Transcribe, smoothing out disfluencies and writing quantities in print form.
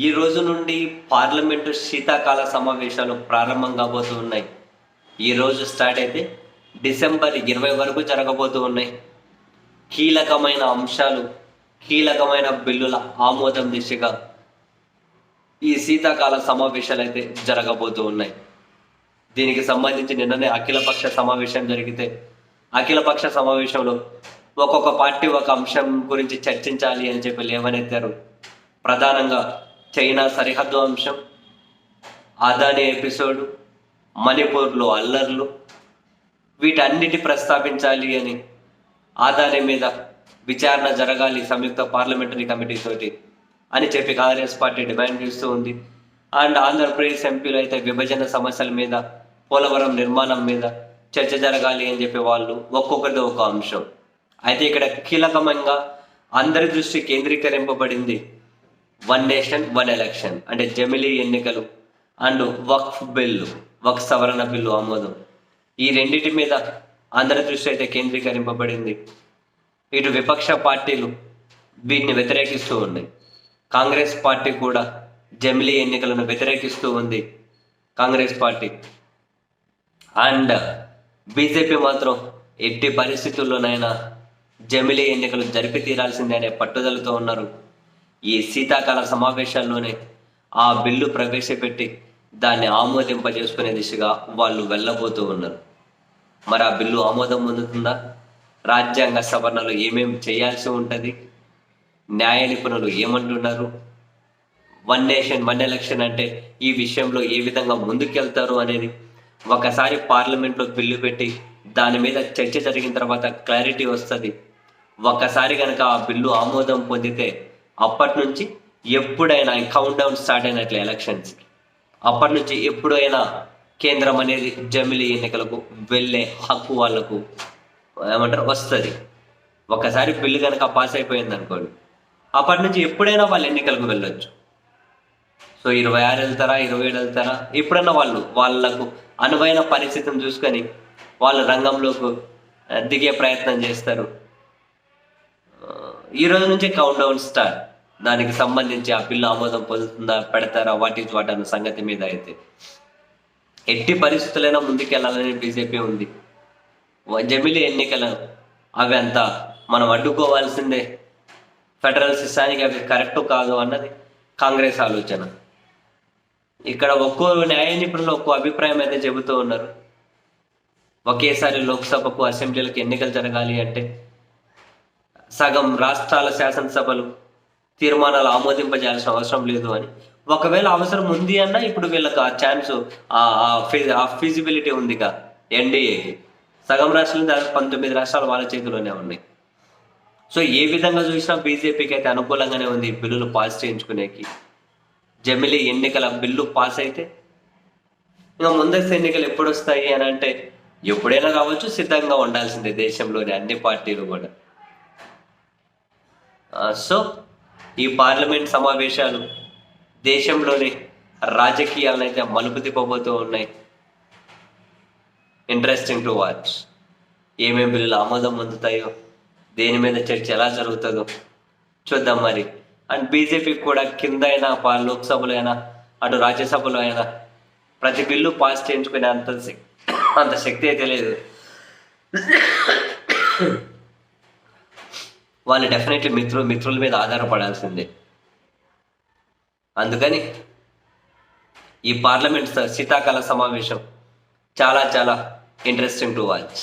ఈ రోజు నుండి పార్లమెంటు శీతాకాల సమావేశాలు ప్రారంభం కాబోతూ ఉన్నాయి. ఈ రోజు స్టార్ట్ అయితే డిసెంబర్ 20 వరకు జరగబోతూ ఉన్నాయి. కీలకమైన అంశాలు, కీలకమైన బిల్లుల ఆమోదం దిశగా ఈ శీతాకాల సమావేశాలు అయితే జరగబోతూ ఉన్నాయి. దీనికి సంబంధించి నిన్ననే అఖిలపక్ష సమావేశం జరిగితే అఖిలపక్ష సమావేశంలో ఒక్కొక్క పార్టీ ఒక అంశం గురించి చర్చించాలి అని చెప్పి లేవనెత్తారు. ప్రధానంగా చైనా సరిహద్దు అంశం, అదానీ ఎపిసోడు, మణిపూర్లో అల్లర్లు, వీటన్నిటి ప్రస్తావించాలి అని, అదానీ మీద విచారణ జరగాలి సంయుక్త పార్లమెంటరీ కమిటీ తోటి అని చెప్పి కాంగ్రెస్ పార్టీ డిమాండ్ చేస్తూ ఉంది. అండ్ ఆంధ్రప్రదేశ్ ఎంపీలు అయితే విభజన సమస్యల మీద, పోలవరం నిర్మాణం మీద చర్చ జరగాలి అని చెప్పి వాళ్ళు ఒక్కొక్కరిది ఒక అంశం. అయితే ఇక్కడ కీలకంగా అందరి దృష్టి కేంద్రీకరింపబడింది వన్ నేషన్ వన్ ఎలక్షన్, అంటే జమిలీ ఎన్నికలు అండ్ వక్ఫ్ బిల్లు, వక్ఫ్ సవరణ బిల్లు ఆమోదం. ఈ రెండింటి మీద అందరి దృష్టి అయితే కేంద్రీకరింపబడింది. ఇటు విపక్ష పార్టీలు వీటిని వ్యతిరేకిస్తూ ఉన్నాయి. కాంగ్రెస్ పార్టీ కూడా జమిలీ ఎన్నికలను వ్యతిరేకిస్తూ ఉంది కాంగ్రెస్ పార్టీ. అండ్ బీజేపీ మాత్రం ఎట్టి పరిస్థితుల్లోనైనా జమిలీ ఎన్నికలు జరిపి తీరాల్సిందే అనే పట్టుదలతో ఉన్నారు. ఈ శీతాకాల సమావేశాల్లోనే ఆ బిల్లు ప్రవేశపెట్టి దాన్ని ఆమోదింపజేసుకునే దిశగా వాళ్ళు వెళ్ళబోతూ ఉన్నారు. మరి ఆ బిల్లు ఆమోదం పొందుతుందా? రాజ్యాంగ సవరణలు ఏమేమి చేయాల్సి ఉంటుంది? న్యాయ నిపుణులు ఏమంటున్నారు? వన్ నేషన్ వన్ ఎలక్షన్ అంటే ఈ విషయంలో ఏ విధంగా ముందుకెళ్తారు అనేది ఒకసారి పార్లమెంట్లో బిల్లు పెట్టి దాని మీద చర్చ జరిగిన తర్వాత క్లారిటీ వస్తుంది. ఒక్కసారి కనుక ఆ బిల్లు ఆమోదం పొందితే అప్పటి నుంచి ఎప్పుడైనా కౌంట్ డౌన్ స్టార్ట్ అయినట్లే ఎలక్షన్స్. అప్పటి నుంచి ఎప్పుడైనా కేంద్రం అనేది జమిలీ ఎన్నికలకు వెళ్ళే హక్కు వాళ్లకు వస్తుంది. ఒకసారి బిల్లు కనుక పాస్ అయిపోయింది అనుకోండి, అప్పటి నుంచి ఎప్పుడైనా వాళ్ళు ఎన్నికలకు వెళ్ళొచ్చు. సో 26 వెళ్తారా, 27 వెళ్తారా, ఎప్పుడన్నా వాళ్ళకు అనువైన పరిస్థితిని చూసుకొని వాళ్ళు రంగంలోకి దిగే ప్రయత్నం చేస్తారు. ఈ రోజు నుంచి కౌంట్ డౌన్ స్టార్ట్. దానికి సంబంధించి ఆ బిల్లు ఆమోదం పొందుతుందా, పెడతారా, వాట్ అన్న సంగతి మీద అయితే ఎట్టి పరిస్థితులైనా ముందుకెళ్లాలని బీజేపీ ఉంది. జమిలీ ఎన్నికలు అవి అంతా మనం అడ్డుకోవాల్సిందే, ఫెడరల్ సిస్టానికి అవి కరెక్ట్ కాదు అన్నది కాంగ్రెస్ ఆలోచన. ఇక్కడ ఒక్కో న్యాయ నిపుణులు ఒక్కో అభిప్రాయం అయితే చెబుతూ ఉన్నారు. ఒకేసారి లోక్సభకు, అసెంబ్లీలకు ఎన్నికలు జరగాలి అంటే సగం రాష్ట్రాల శాసనసభలు తీర్మానాలు ఆమోదింపజేయాల్సిన అవసరం లేదు అని. ఒకవేళ అవసరం ఉంది అన్నా ఇప్పుడు వీళ్ళకి ఆ ఛాన్స్, ఆ ఫీజిబిలిటీ ఉందిగా ఎన్డీఏకి. సగం రాష్ట్రాలు, దాదాపు 19 రాష్ట్రాలు వాళ్ళ చేతిలోనే ఉన్నాయి. సో ఏ విధంగా చూసినా బీజేపీకి అయితే అనుకూలంగానే ఉంది ఈ బిల్లులు పాస్ చేయించుకునేకి. జమిలీ ఎన్నికల బిల్లు పాస్ అయితే ఇంకా ముందస్తు ఎన్నికలు ఎప్పుడు వస్తాయి అని అంటే ఎప్పుడైనా కావచ్చు, సిద్ధంగా ఉండాల్సిందే దేశంలోని అన్ని పార్టీలు కూడా. సో ఈ పార్లమెంట్ సమావేశాలు దేశంలోని రాజకీయాలను అయితే మలుపు తిప్పబోతూ ఉన్నాయి. Interesting to watch. ఏమేమి బిల్లులు ఆమోదం పొందుతాయో, దేని మీద చర్చ ఎలా జరుగుతుందో చూద్దాం మరి. అండ్ బీజేపీకి కూడా కింద అయినా, లోక్సభలో అయినా, అటు రాజ్యసభలో అయినా ప్రతి బిల్లు పాస్ చేయించుకునే అంత శక్తి అయితే లేదు. వాళ్ళు డెఫినెట్లీ మిత్రుల మీద ఆధారపడాల్సిందే. అందుకని ఈ పార్లమెంట్ శీతాకాల సమావేశం చాలా చాలా ఇంట్రెస్టింగ్ టు వాచ్.